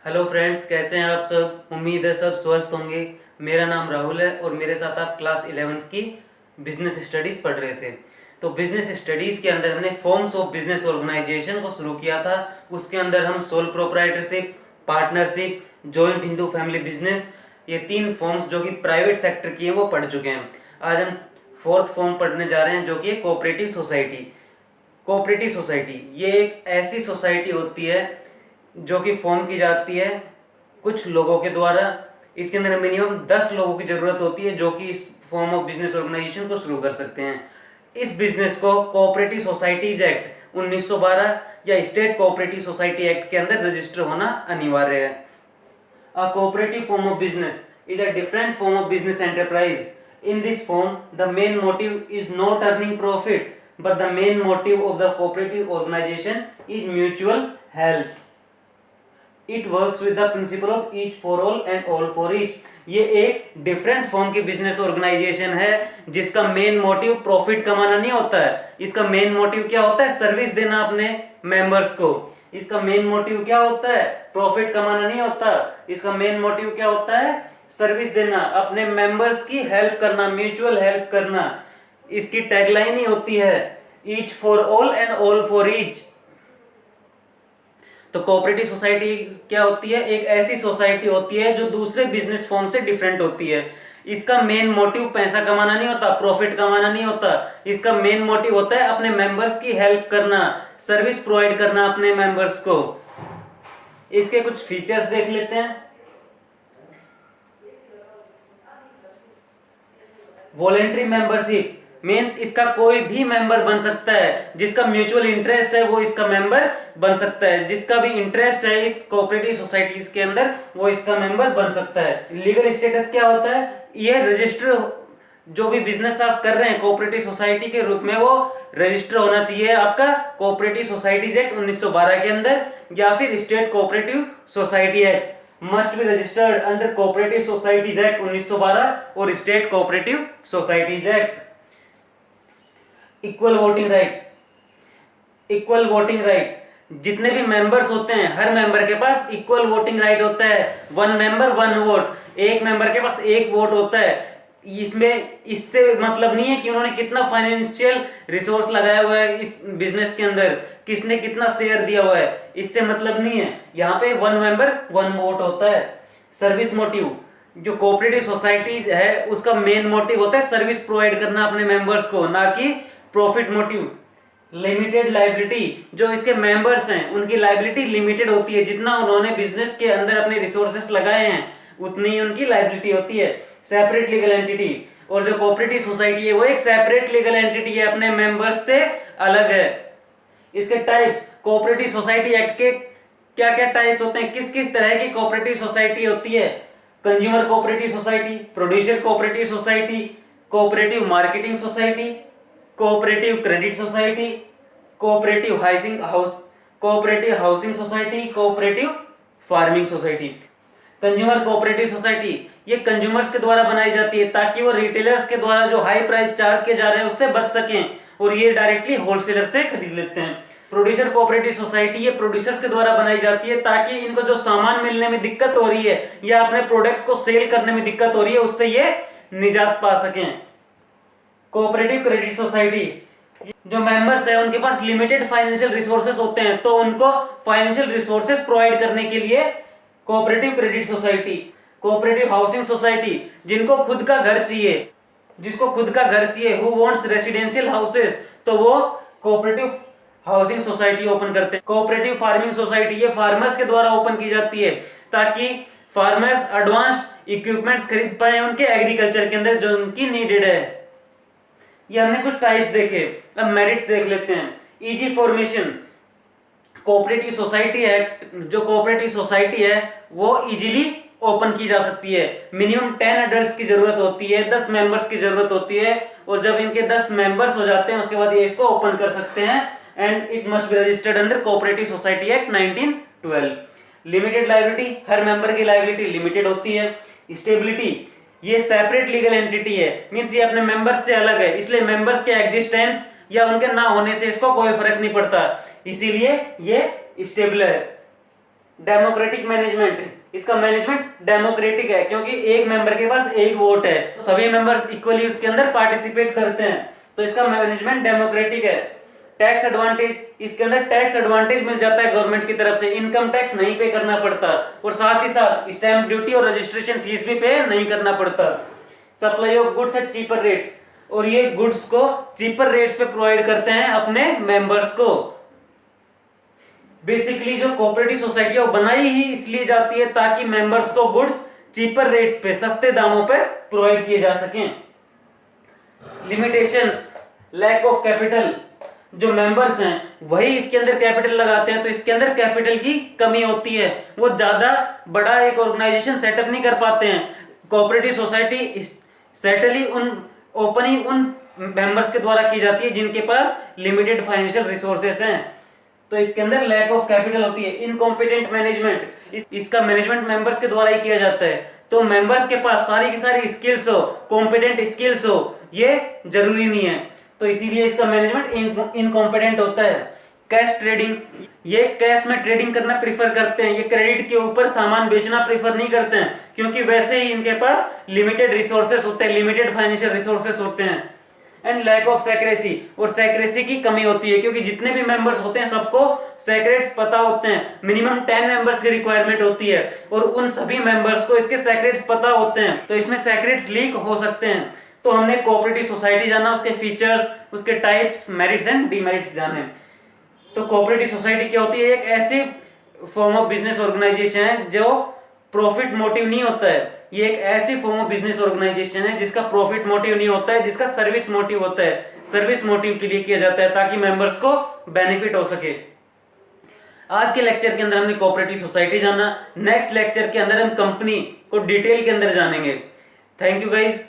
Hello friends, कैसे हैं आप सब। उम्मीद है सब स्वस्थ होंगे। मेरा नाम राहुल है और मेरे साथ आप क्लास 11th की बिजनेस स्टडीज़ पढ़ रहे थे। तो बिजनेस स्टडीज़ के अंदर हमने फॉर्म्स ऑफ बिजनेस ऑर्गेनाइजेशन को शुरू किया था। उसके अंदर हम sole proprietorship, partnership, joint Hindu family business, ये 3 फॉर्म्स जो कि प्राइवेट सेक्टर की हैं वो पढ़ चुके हैं। आज हम 4th फॉर्म पढ़ने जा रहे हैं जो कि है कोऑपरेटिव सोसाइटी। कोऑपरेटिव सोसाइटी ये एक ऐसी सोसाइटी होती है जो कि फॉर्म की जाती है कुछ लोगों के द्वारा। इसके अंदर मिनिमम 10 लोगों की ज़रूरत होती है जो कि इस फॉर्म ऑफ बिजनेस ऑर्गेनाइजेशन को शुरू कर सकते हैं। इस बिजनेस को कोऑपरेटिव सोसाइटीज एक्ट 1912 या स्टेट कोऑपरेटिव सोसाइटी एक्ट के अंदर रजिस्टर होना अनिवार्य है। A cooperative form of business is a different form of business enterprise. In this form, the main motive is not earning profit, but the main motive of the cooperative organization is mutual help. It works with the principle of each for all and all for each. ये एक different form की business organisation है जिसका main motive profit कमाना नहीं होता है। इसका मेन मोटिव क्या होता है? सर्विस देना अपने मेंबर्स को। इसका मेन मोटिव क्या होता है? प्रॉफिट कमाना नहीं होता। इसका मेन मोटिव क्या होता है? सर्विस देना, अपने मेंबर्स की हेल्प करना, म्यूचुअल हेल्प करना। इसकी टैगलाइन ही होती है each for all and all for each. तो कोऑपरेटिव सोसाइटी क्या होती है? एक ऐसी सोसाइटी होती है जो दूसरे बिजनेस फॉर्म से डिफरेंट होती है। इसका मेन मोटिव पैसा कमाना नहीं होता, प्रॉफिट कमाना नहीं होता। इसका मेन मोटिव होता है अपने मेंबर्स की हेल्प करना, सर्विस प्रोवाइड करना अपने मेंबर्स को। इसके कुछ फीचर्स देख लेते हैं। वॉलेंट्री मेंबरशिप मीन्स इसका कोई भी मेंबर बन सकता है। जिसका म्यूचुअल इंटरेस्ट है वो इसका मेंबर बन सकता है। जिसका भी इंटरेस्ट है इस कोऑपरेटिव सोसाइटीज के अंदर वो इसका मेंबर बन सकता है। लीगल स्टेटस क्या होता है? ये रजिस्टर, जो भी बिजनेस आप कर रहे हैं कोऑपरेटिव सोसाइटी के रूप में, वो रजिस्टर होना चाहिए आपका कोऑपरेटिव सोसाइटीज एक्ट 1912 के अंदर, या फिर state cooperative society act. Must be registered under cooperative societies act 1912 और state cooperative societies act. Equal voting right, equal voting right, जितने भी मेंबर्स होते हैं हर मेंबर के पास इक्वल वोटिंग राइट होता है। 1 मेंबर 1 वोट, एक मेंबर के पास 1 वोट होता है। इसमें इससे मतलब नहीं है कि उन्होंने कितना फाइनेंशियल रिसोर्स लगाया हुआ है इस बिजनेस के अंदर, किसने कितना शेयर दिया हुआ है, इससे मतलब नहीं है। यहाँ पे 1 मेंबर 1 वोट होता है। सर्विस मोटिव, जो कोऑपरेटिव सोसाइटीज है उसका मेन मोटिव होता है सर्विस प्रोवाइड करना अपने मेंबर्स को, ना कि प्रॉफिट मोटिव। लिमिटेड लाइबिलिटी, जो इसके मेंबर्स हैं उनकी लाइबिलिटी लिमिटेड होती है। जितना उन्होंने बिजनेस के अंदर अपने रिसोर्सेस लगाए हैं उतनी ही उनकी लाइबिलिटी होती है। सेपरेट लीगल एंटिटी, और जो कोऑपरेटिव सोसाइटी है वो एक सेपरेट लीगल एंटिटी है, अपने मेंबर्स से अलग है। इसके टाइप्स, कोऑपरेटिव सोसाइटी एक्ट के क्या क्या टाइप्स होते हैं, किस किस तरह की कोऑपरेटिव सोसाइटी होती है? Consumer cooperative society, producer cooperative society, cooperative marketing society, cooperative credit society, cooperative housing society, cooperative farming society. Consumer cooperative society ये कंज्यूमर्स के द्वारा बनाई जाती है ताकि वो रिटेलर्स के द्वारा जो हाई प्राइस चार्ज किए जा रहे हैं उससे बच सकें, और ये डायरेक्टली होलसेलर से खरीद लेते हैं। प्रोड्यूसर कोऑपरेटिव सोसाइटी ये प्रोड्यूसर्स के द्वारा बनाई जाती है ताकि इनको जो सामान मिलने में दिक्कत हो रही है या अपने प्रोडक्ट को सेल करने में दिक्कत हो रही है उससे ये निजात पा सकें। कोऑपरेटिव क्रेडिट सोसाइटी, जो मेंबर्स है उनके पास लिमिटेड फाइनेंशियल रिसोर्सेस होते हैं तो उनको फाइनेंशियल रिसोर्सेस प्रोवाइड करने के लिए cooperative credit society. Cooperative housing society, जिनको खुद का घर चाहिए, जिसको खुद का घर चाहिए, हु वांट्स रेसिडेंशियल हाउसेस, तो वो कोऑपरेटिव हाउसिंग सोसाइटी ओपन करते हैं। कोऑपरेटिव फार्मिंग सोसाइटी ये फार्मर्स के द्वारा ओपन की जाती है ताकि फार्मर्स एडवांस्ड इक्विपमेंट्स खरीद पाए उनके एग्रीकल्चर के अंदर जो उनकी नीडेड है। ये हमने कुछ टाइप्स देखे, अब मेरिट्स देख लेते हैं। Easy formation, cooperative society act, जो कोऑपरेटिव सोसाइटी है वो इजीली ओपन की जा सकती है। मिनिमम 10 एडल्ट्स की जरूरत होती है, 10 मेंबर्स की जरूरत होती है, और जब इनके 10 मेंबर्स हो जाते हैं उसके बाद ये इसको ओपन कर सकते हैं। And it must be registered under cooperative society act 1912। Limited liability, her member की लायबिलिटी लिमिटेड होती है। स्टेबिलिटी, ये सेपरेट लीगल एंटिटी है, मींस ये अपने मेंबर्स से अलग है, इसलिए मेंबर्स के एग्जिस्टेंस या उनके ना होने से इसको कोई फर्क नहीं पड़ता, इसीलिए ये स्टेबल है। डेमोक्रेटिक मैनेजमेंट, इसका मैनेजमेंट डेमोक्रेटिक है क्योंकि एक मेंबर के पास एक वोट है, सभी मेंबर्स इक्वली उसके अंदर पार्टिसिपेट करते हैं, तो इसका मैनेजमेंट डेमोक्रेटिक है। टैक्स एडवांटेज, इसके अंदर टैक्स एडवांटेज मिल जाता है गवर्नमेंट की तरफ से, इनकम टैक्स नहीं पे करना पड़ता और साथ ही साथ स्टैंप ड्यूटी और रजिस्ट्रेशन फीस भी पे नहीं करना पड़ता। Supply of goods at cheaper rates, और ये गुड्स को चीपर रेट्स पे प्रोवाइड करते हैं अपने मेंबर्स को। बेसिकली जो कोऑपरेटिव सोसाइटी है वो बनाई ही इसलिए जाती है ताकि मेंबर्स को गुड्स चीपर रेट्स पे, सस्ते दामों पे प्रोवाइड किए जा सकें। लिमिटेशंस, लैक ऑफ कैपिटल, जो मेंबर्स हैं वही इसके अंदर कैपिटल लगाते हैं, तो इसके अंदर कैपिटल की कमी होती है, वो ज्यादा बड़ा एक ऑर्गेनाइजेशन सेटअप नहीं कर पाते हैं। कोऑपरेटिव सोसाइटी सेटली ओपन ही उन मेंबर्स के द्वारा की जाती है जिनके पास लिमिटेड फाइनेंशियल रिसोर्सेस हैं, तो इसके अंदर लैक ऑफ कैपिटल होती है। इनकॉम्पिटेंट मैनेजमेंट, इसका मैनेजमेंट मेंबर्स के द्वारा ही किया जाता है, तो मेंबर्स के पास सारी की सारी स्किल्स हो, कॉम्पिटेंट स्किल्स हो, ये जरूरी नहीं है, तो इसीलिए इसका मैनेजमेंट इनकॉम्पिटेंट होता है। कैश ट्रेडिंग, ये कैश में ट्रेडिंग करना प्रीफर करते हैं, ये क्रेडिट के ऊपर सामान बेचना प्रीफर नहीं करते हैं क्योंकि वैसे ही इनके पास लिमिटेड रिसोर्सेस होते हैं, लिमिटेड फाइनेंशियल रिसोर्सेस होते हैं। एंड लैक ऑफ सेक्रेसी, और सेक्रेसी की कमी होती है क्योंकि जितने भी मेंबर्स होते हैं सबको सेक्रेट्स पता होते हैं, मिनिमम 10 मेंबर्स की रिक्वायरमेंट होती है और उन सभी मेंबर्स को इसके सेक्रेट्स पता होते हैं, तो इसमें सेक्रेट्स लीक हो सकते हैं। तो हमने कोऑपरेटिव सोसाइटी जाना, उसके फीचर्स, उसके टाइप्स, मेरिट्स एंड डीमेरिट्स जाने। तो कोऑपरेटिव सोसाइटी क्या होती है? एक ऐसी फॉर्म ऑफ बिजनेस ऑर्गेनाइजेशन है जो प्रॉफिट मोटिव नहीं होता है, ये एक ऐसी फॉर्म ऑफ बिजनेस ऑर्गेनाइजेशन है जिसका प्रॉफिट मोटिव नहीं होता है, जिसका सर्विस मोटिव होता है, सर्विस मोटिव के लिए किया जाता है ताकि मेंबर्स को बेनिफिट हो सके। आज के लेक्चर के अंदर हमने कोऑपरेटिव सोसाइटी जाना, नेक्स्ट लेक्चर के अंदर हम कंपनी को डिटेल के अंदर जानेंगे। Thank you guys.